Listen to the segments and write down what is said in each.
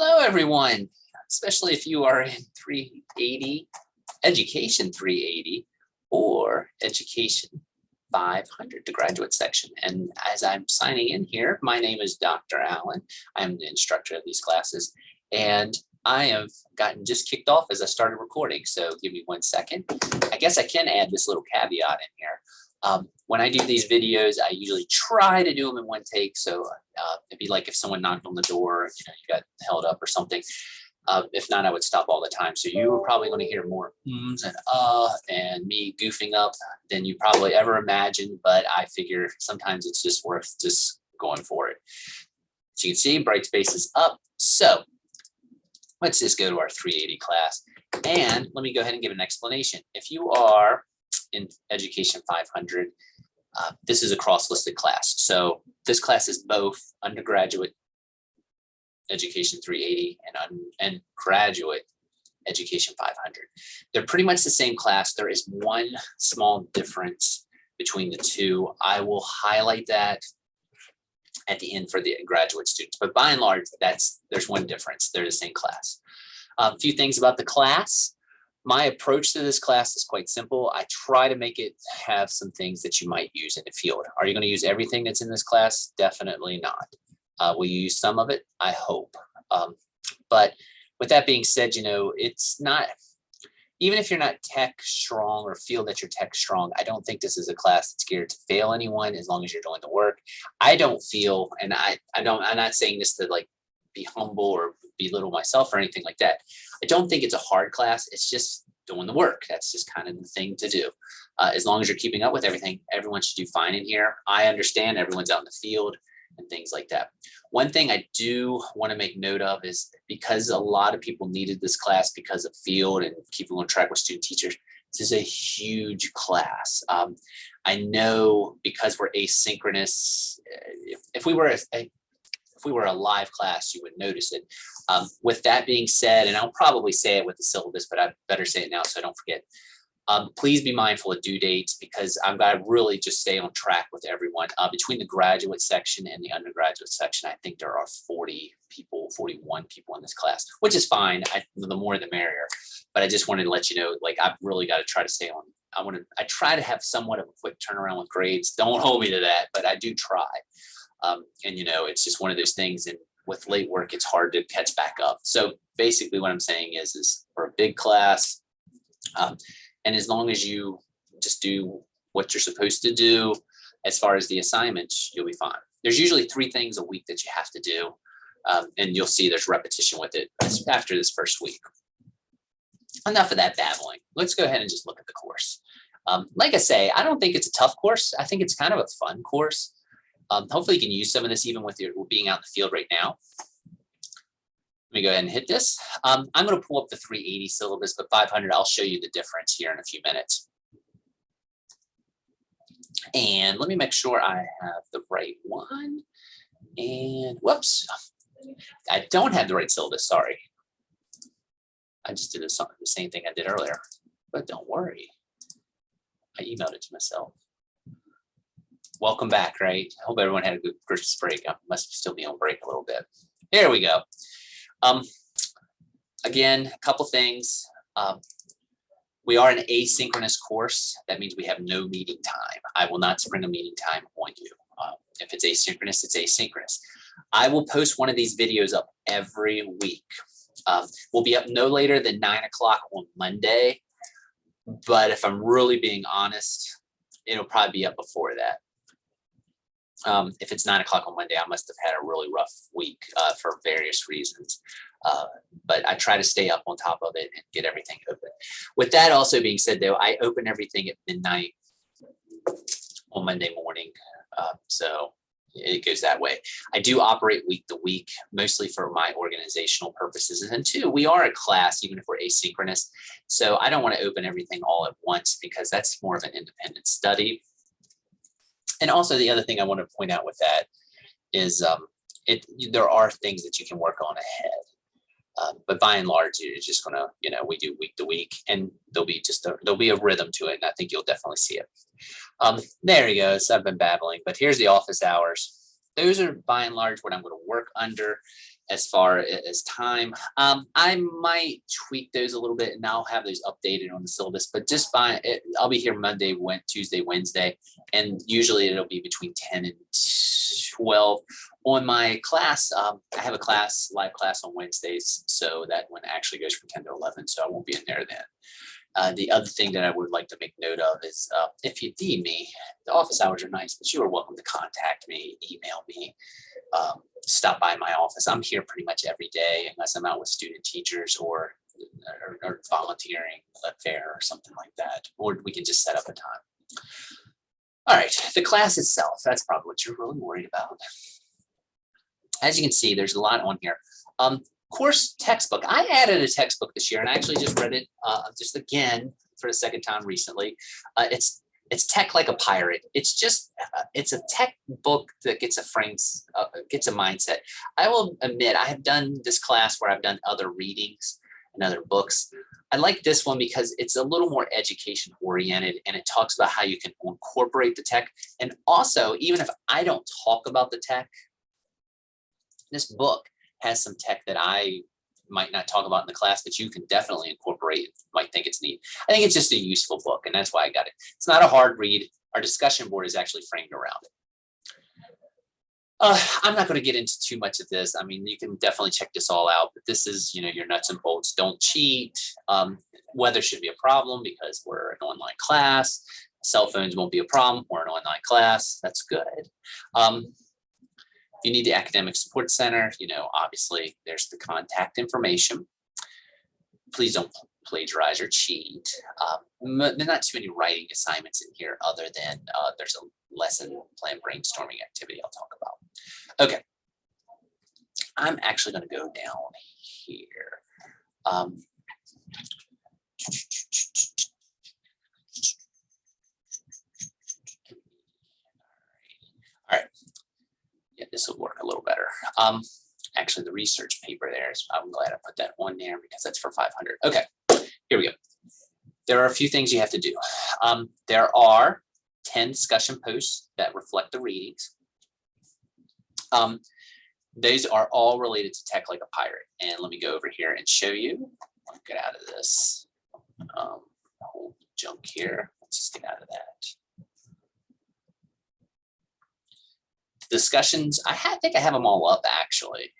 Hello, everyone, especially if you are in 380, Education 380, or Education 500, the graduate section. And as I'm signing in here, my name is Dr. Allen. I'm the instructor of these classes, and I have gotten just kicked off as I started recording. So give me 1 second. I guess I can add this little caveat in here. When I do these videos, I usually try to do them in one take. So it'd be like if someone knocked on the door, you got held up or something. If not, I would stop all the time. So you are probably going to hear more ums and me goofing up than you probably ever imagined. But I figure sometimes it's just worth just going for it. As you can see, Brightspace is up. So let's just go to our 380 class. And let me go ahead and give an explanation. If you are in Education 500, this is a cross-listed class. So this class is both undergraduate Education 380 and graduate Education 500. They're pretty much the same class. There is one small difference between the two. I will highlight that at the end for the graduate students, but by and large, there's one difference. They're the same class. A few things about the class. My approach to this class is quite simple. I try to make it have some things that you might use in the field. Are you going to use everything that's in this class? Definitely not. Will you use some of it? I hope. But with that being said, it's not, even if you're not tech strong or feel that you're tech strong, I don't think this is a class that's geared to fail anyone as long as you're doing the work. I don't feel, and I'm not saying this to like be humble or belittle myself or anything like that. I don't think it's a hard class. It's just doing the work. That's just kind of the thing to do. As long as you're keeping up with everything, everyone should do fine in here. I understand everyone's out in the field and things like that. One thing I do want to make note of is because a lot of people needed this class because of field and keeping on track with student teachers, this is a huge class. I know because we're asynchronous, if we were a live class, you would notice it. With that being said, and I'll probably say it with the syllabus, but I better say it now so I don't forget. Please be mindful of due dates because I've got to really just stay on track with everyone. Between the graduate section and the undergraduate section, I think there are 41 people in this class, which is fine. The more the merrier. But I just wanted to let you know, like, I've really got to try to stay on. I try to have somewhat of a quick turnaround with grades. Don't hold me to that, but I do try. And it's just one of those things. And with late work, it's hard to catch back up. So basically what I'm saying is for a big class, and as long as you just do what you're supposed to do, as far as the assignments, you'll be fine. There's usually 3 things a week that you have to do. And you'll see there's repetition with it after this first week. Enough of that babbling. Let's go ahead and just look at the course. Like I say, I don't think it's a tough course. I think it's kind of a fun course. Hopefully you can use some of this even with your being out in the field right now. Let me go ahead and hit this. I'm going to pull up the 380 syllabus, but 500, I'll show you the difference here in a few minutes. And let me make sure I have the right one. And whoops, I don't have the right syllabus, sorry. I just did the same thing I did earlier, but don't worry. I emailed it to myself. Welcome back, right? I hope everyone had a good Christmas break. I must still be on break a little bit. Here we go. Again, a couple things. We are an asynchronous course. That means we have no meeting time. I will not spring a meeting time on you. If it's asynchronous, it's asynchronous. I will post one of these videos up every week. We'll be up no later than 9 o'clock on Monday. But if I'm really being honest, it'll probably be up before that. If it's 9 o'clock on Monday, I must have had a really rough week for various reasons. But I try to stay up on top of it and get everything open. With that also being said, though, I open everything at midnight on Monday morning. So it goes that way. I do operate week to week, mostly for my organizational purposes. And then 2, we are a class, even if we're asynchronous. So I don't want to open everything all at once because that's more of an independent study. And also the other thing I want to point out with that is there are things that you can work on ahead. But by and large, it's just going to, we do week to week and there'll be a rhythm to it. And I think you'll definitely see it. There he goes. I've been babbling, but here's the office hours. Those are by and large what I'm going to work under. as far as time, I might tweak those a little bit, and I'll have those updated on the syllabus. But just by it, I'll be here Monday, Tuesday, Wednesday, and usually it'll be between 10 and 12. On my class, I have a live class on Wednesdays, so that one actually goes from 10 to 11, so I won't be in there then. The other thing that I would like to make note of is if you need me, the office hours are nice, but you are welcome to contact me, email me, stop by my office. I'm here pretty much every day unless I'm out with student teachers or volunteering a fair or something like that, or we can just set up a time. All right, the class itself, that's probably what you're really worried about. As you can see, there's a lot on here. Course textbook. I added a textbook this year, and I actually just read it just again for the second time recently. It's Tech Like a Pirate. It's just it's a tech book that gets a mindset. I will admit I have done this class where I've done other readings and other books. I like this one because it's a little more education oriented, and it talks about how you can incorporate the tech. And also, even if I don't talk about the tech, this book has some tech that I might not talk about in the class, but you can definitely incorporate. You might think it's neat. I think it's just a useful book, and that's why I got it. It's not a hard read. Our discussion board is actually framed around it. I'm not going to get into too much of this. I mean, you can definitely check this all out, but this is, your nuts and bolts. Don't cheat. Weather should be a problem because we're an online class. Cell phones won't be a problem. We're an online class. That's good. If you need the Academic Support Center, obviously there's the contact information. Please don't plagiarize or cheat. There are not too many writing assignments in here other than there's a lesson plan brainstorming activity I'll talk about. Okay, I'm actually going to go down here. All right. Yeah, this will work a little better. Actually, the research paper there, I'm glad I put that on there because that's for 500. Okay, here we go. There are a few things you have to do. There are 10 discussion posts that reflect the readings. Those are all related to Tech Like a Pirate. And let me go over here and show you. I'll get out of this whole junk here. Let's just get out of that. Discussions, I think I have them all up actually.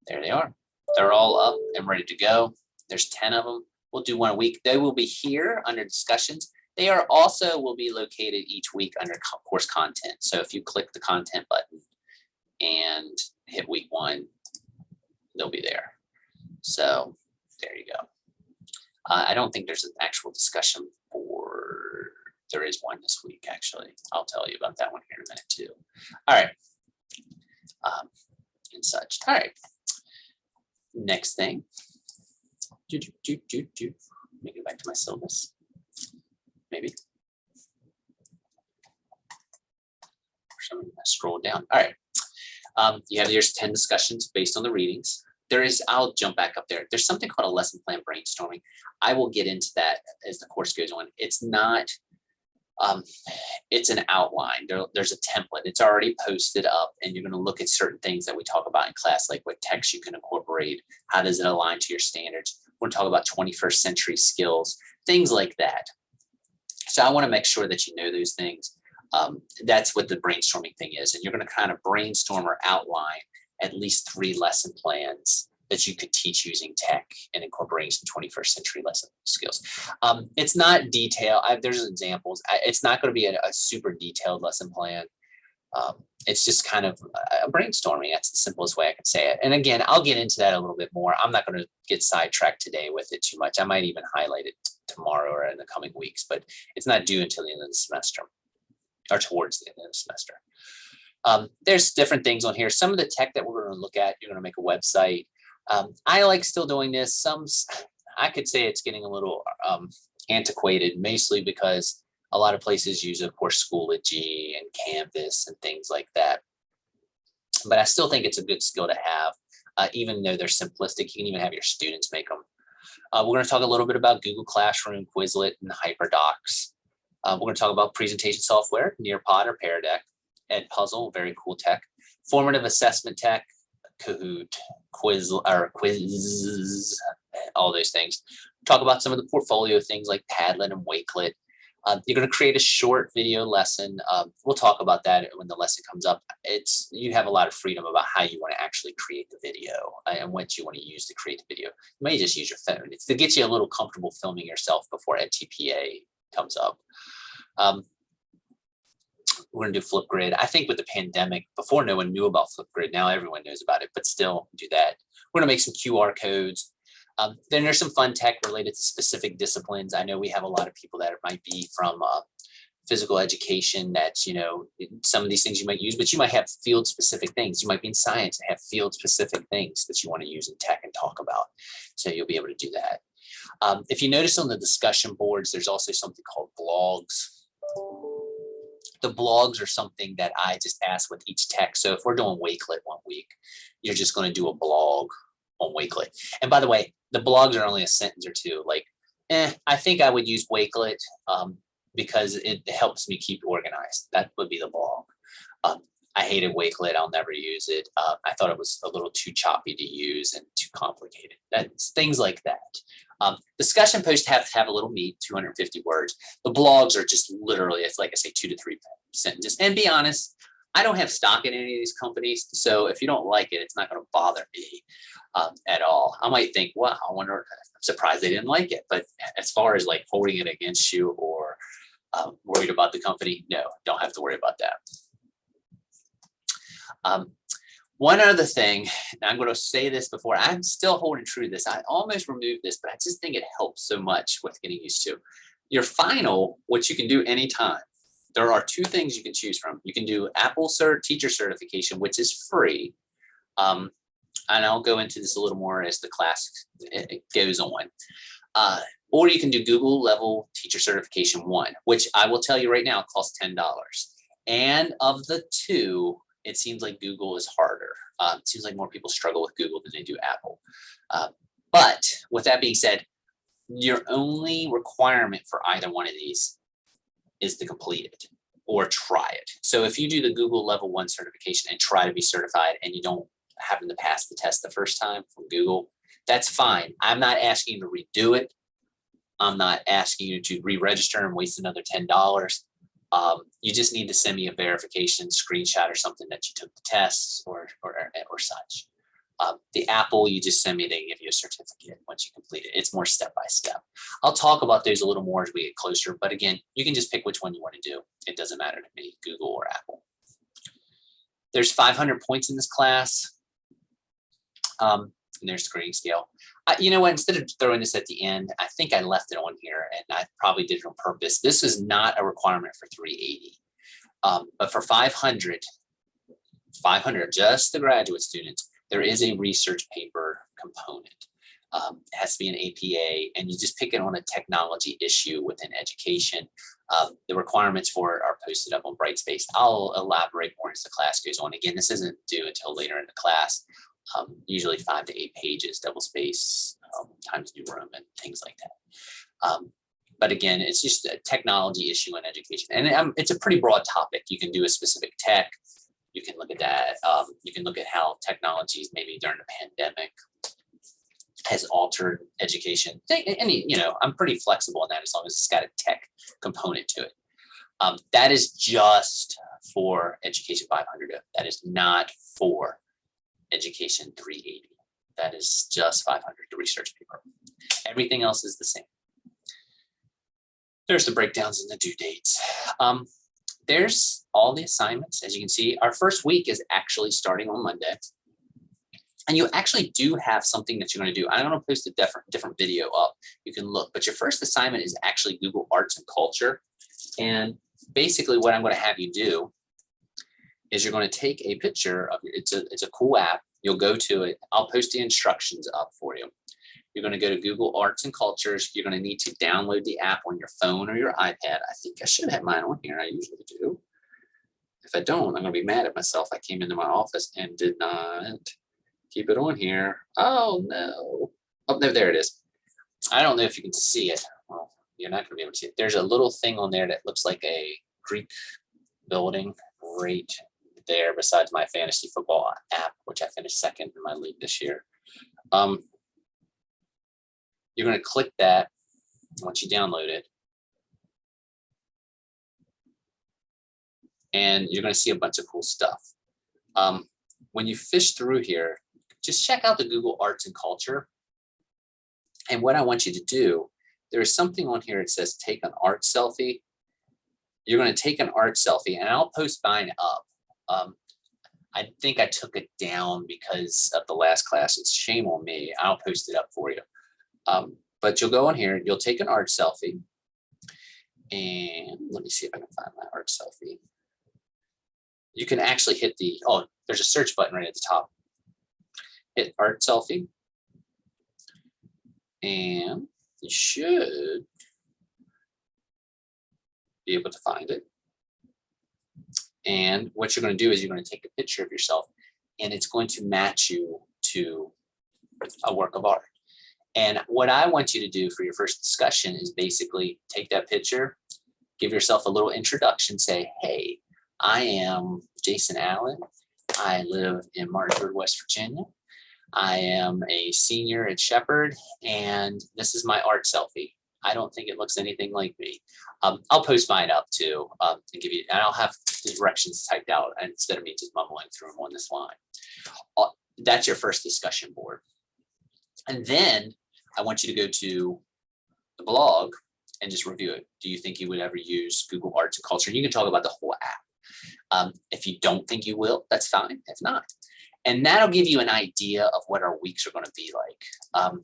There they are. They're all up and ready to go. There's 10 of them. We'll do one a week. They will be here under discussions. They are also will be located each week under course content. So if you click the content button and hit week 1, they'll be there. So there you go. I don't think there's an actual discussion for, there is one this week actually. I'll tell you about that one here in a minute too. All right. And such. All right. Next thing. Let me go back to my syllabus. Maybe. Scroll down. All right. You have here's 10 discussions based on the readings. There is, I'll jump back up there. There's something called a lesson plan brainstorming. I will get into that as the course goes on. It's not, it's an outline. There's a template. It's already posted up, and you're going to look at certain things that we talk about in class, like what text you can incorporate, how does it align to your standards. We're going to talk about 21st century skills, things like that. So I want to make sure that you know those things. That's what the brainstorming thing is. And you're going to kind of brainstorm or outline at least 3 lesson plans that you could teach using tech and incorporating some 21st century lesson skills. It's not detailed. There's examples. It's not going to be a super detailed lesson plan. It's just kind of a brainstorming. That's the simplest way I can say it. And again, I'll get into that a little bit more. I'm not going to get sidetracked today with it too much. I might even highlight it tomorrow or in the coming weeks, but it's not due until the end of the semester or towards the end of the semester. There's different things on here. Some of the tech that we're going to look at, you're going to make a website. I like still doing this. I could say it's getting a little antiquated, mostly because a lot of places use, of course, Schoology and Canvas and things like that. But I still think it's a good skill to have, even though they're simplistic. You can even have your students make them. We're going to talk a little bit about Google Classroom, Quizlet, and HyperDocs. We're going to talk about presentation software, Nearpod or Pear Deck, Edpuzzle, very cool tech, Formative assessment tech, Kahoot, quiz, all those things. Talk about some of the portfolio things like Padlet and Wakelet. You're going to create a short video lesson. We'll talk about that when the lesson comes up. You have a lot of freedom about how you want to actually create the video and what you want to use to create the video. You may just use your phone. It's to get you a little comfortable filming yourself before NTPA comes up. We're going to do Flipgrid. I think with the pandemic, before no one knew about Flipgrid, now everyone knows about it, but still do that. We're going to make some QR codes. Then there's some fun tech related to specific disciplines. I know we have a lot of people that might be from physical education that, you know, some of these things you might use, but you might have field specific things. You might be in science and have field specific things that you want to use in tech and talk about. So you'll be able to do that. If you notice on the discussion boards, there's also something called blogs. The blogs are something that I just ask with each tech. So if we're doing Wakelet one week, you're just going to do a blog on Wakelet. And by the way, the blogs are only a sentence or two. Like, I think I would use Wakelet because it helps me keep organized. That would be the blog. I hated Wakelet. I'll never use it. I thought it was a little too choppy to use and too complicated. That's things like that. Discussion posts have to have a little meat, 250 words. The blogs are just literally, it's like I say, 2 to 3 sentences. And be honest, I don't have stock in any of these companies. So if you don't like it, it's not going to bother me at all. I might think, wow, I wonder, I'm surprised they didn't like it. But as far as like holding it against you or worried about the company, no, don't have to worry about that. One other thing, and I'm going to say this before, I'm still holding true to this. I almost removed this, but I just think it helps so much with getting used to. Your final, which you can do anytime. There are 2 things you can choose from. You can do Apple Teacher Certification, which is free. And I'll go into this a little more as the class it goes on. Or you can do Google Level Teacher Certification 1, which I will tell you right now costs $10. And of the 2, it seems like Google is harder. It seems like more people struggle with Google than they do Apple. But with that being said, your only requirement for either one of these is to complete it or try it. So if you do the Google Level 1 certification and try to be certified and you don't happen to pass the test the first time from Google, that's fine. I'm not asking you to redo it. I'm not asking you to re-register and waste another $10. You just need to send me a verification screenshot or something that you took the tests or such. The Apple, you just send me, they give you a certificate once you complete it. It's more step-by-step. I'll talk about those a little more as we get closer, but again, you can just pick which one you want to do. It doesn't matter to me, Google or Apple. There's 500 points in this class. And there's the grading scale. You know what, instead of throwing this at the end, I think I left it on here and I probably did it on purpose. This is not a requirement for 380. But for 500, just the graduate students, there is a research paper component. It has to be an APA, and you just pick it on a technology issue within education. The requirements for it are posted up on Brightspace. I'll elaborate more as the class goes on. Again, this isn't due until later in the class. Usually 5 to 8 pages, double space, Times New Roman, things like that. But again, it's just a technology issue in education. And it's a pretty broad topic. You can do a specific tech. You can look at that. You can look at how technologies maybe during the pandemic has altered education. And, you know, I'm pretty flexible in that as long as it's got a tech component to it. That is just for Education 500. That is not for Education 380. That is just 500, the research paper. Everything else is the same. There's the breakdowns and the due dates. There's all the assignments. As you can see, our first week is actually starting on Monday. And you actually do have something that you're going to do. I'm going to post a different video up. You can look, but your first assignment is actually Google Arts and Culture. And basically what I'm going to have you do is you're going to take a picture of it's a cool app. You'll go to it. I'll post the instructions up for you. You're going to go to Google Arts and Cultures. You're going to need to download the app on your phone or your iPad. I think I should have mine on here. I usually do. If I don't, I'm going to be mad at myself. I came into my office and did not keep it on here. Oh, no. Oh, no, there it is. I don't know if you can see it. Well, you're not going to be able to see it. There's a little thing on there that looks like a Greek building right there besides my fantasy football app, which I finished second in my league this year. You're going to click that once you download it. And you're going to see a bunch of cool stuff. When you fish through here, just check out the Google Arts and Culture. And what I want you to do, there is something on here that says take an art selfie. You're going to take an art selfie, and I'll post mine up. I think I took it down because of the last class. It's shame on me. I'll post it up for you. But you'll go on here, you'll take an art selfie. And let me see if I can find my art selfie. You can actually hit the, there's a search button right at the top. Hit art selfie. And you should be able to find it. And what you're going to do is you're going to take a picture of yourself, and it's going to match you to a work of art. And what I want you to do for your first discussion is basically take that picture, give yourself a little introduction, say, hey, I am Jason Allen. I live in Martinsburg, West Virginia. I am a senior at Shepherd, and this is my art selfie. I don't think it looks anything like me. I'll post mine up too, and give you, and I'll have the directions typed out instead of me just mumbling through them on this line. That's your first discussion board. And then I want you to go to the blog and just review it. Do you think you would ever use Google Arts and Culture? And you can talk about the whole app. If you don't think you will, that's fine. If not, and that'll give you an idea of what our weeks are going to be like.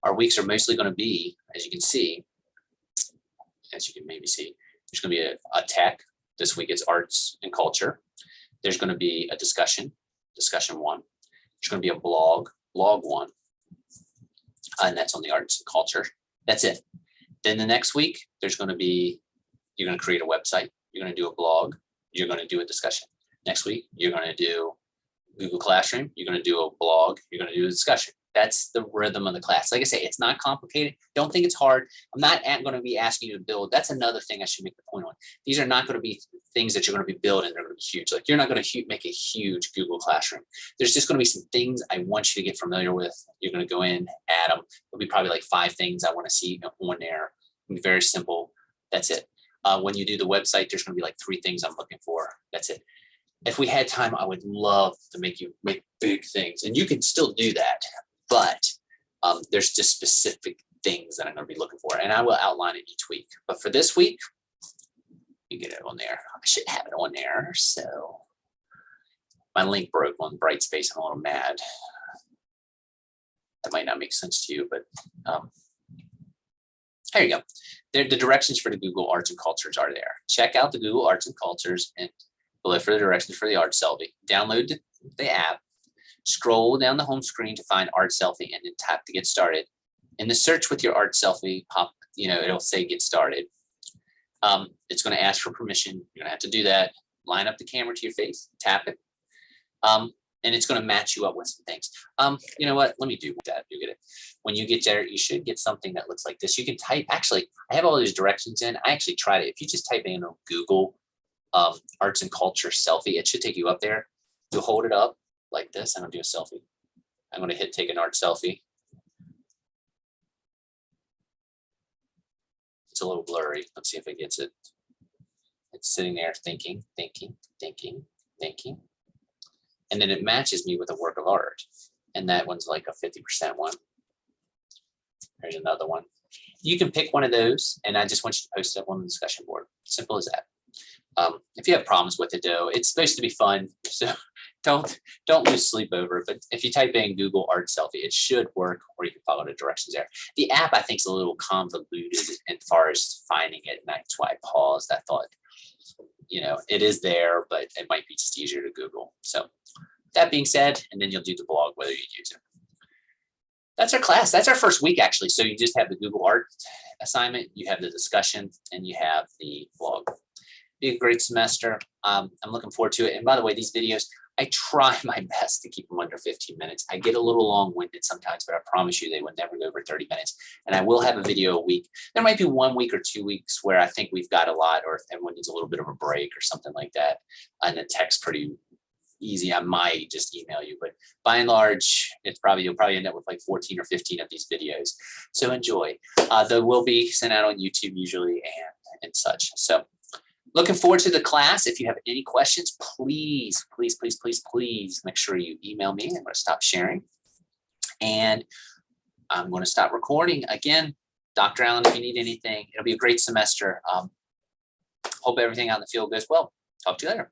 Our weeks are mostly going to be, as you can see, as you can maybe see, there's going to be a tech. This week it's arts and culture. There's going to be a discussion 1. There's going to be a blog 1. And that's on the arts and culture. That's it. Then the next week, there's going to be, you're going to create a website. You're going to do a blog. You're going to do a discussion. Next week, you're going to do Google Classroom. You're going to do a blog. You're going to do a discussion. That's the rhythm of the class. Like I say, it's not complicated. Don't think it's hard. I'm not going to be asking you to build. That's another thing I should make the point on. These are not going to be things that you're going to be building. They're going to be huge. Like you're not going to make a huge Google Classroom. There's just going to be some things I want you to get familiar with. You're going to go in, add them. There'll be probably like 5 things I want to see on there. It'll be very simple. That's it. When you do the website, there's going to be like 3 things I'm looking for. That's it. If we had time, I would love to make you make big things, and you can still do that. But there's just specific things that I'm going to be looking for, and I will outline it each week. But for this week, you get it on there. I should have it on there. So my link broke on Brightspace. I'm a little mad. That might not make sense to you, but there you go. The directions for the Google Arts and Cultures are there. Check out the Google Arts and Cultures and below for the directions for the art selfie. Download the app. Scroll down the home screen to find art selfie and then tap to get started. In the search with your art selfie, it'll say get started. It's going to ask for permission. You're going to have to do that. Line up the camera to your face, tap it. And it's going to match you up with some things. You know what? Let me do that. You get it. When you get there, you should get something that looks like this. You can type, actually, I have all these directions in. I actually tried it. If you just type in Google Arts and Culture selfie, it should take you up there. You'll hold it up like this. I'm going to do a selfie. I'm going to hit take an art selfie. It's a little blurry. Let's see if it gets it. It's sitting there thinking. And then it matches me with a work of art. And that one's like a 50% one. There's another one. You can pick one of those, and I just want you to post it up on the discussion board. Simple as that. If you have problems with it though, it's supposed to be fun. So don't lose sleep over it. But if you type in Google Art Selfie, it should work, or you can follow the directions there. The app, I think, is a little convoluted as far as finding it. And that's why I paused. I thought, it is there, but it might be just easier to Google. So that being said, and then you'll do the blog, whether you use it. That's our class. That's our first week, actually. So you just have the Google Art assignment, you have the discussion, and you have the blog. Be a great semester. I'm looking forward to it. And by the way, these videos, I try my best to keep them under 15 minutes. I get a little long-winded sometimes, but I promise you they would never go over 30 minutes. And I will have a video a week. There might be 1 week or 2 weeks where I think we've got a lot, or if everyone needs a little bit of a break or something like that. And the text pretty easy. I might just email you, but by and large, you'll probably end up with like 14 or 15 of these videos. So enjoy. They will be sent out on YouTube usually and such. So looking forward to the class. If you have any questions, please make sure you email me. I'm going to stop sharing. And I'm going to stop recording. Again, Dr. Allen, if you need anything, it'll be a great semester. Hope everything out in the field goes well. Talk to you later.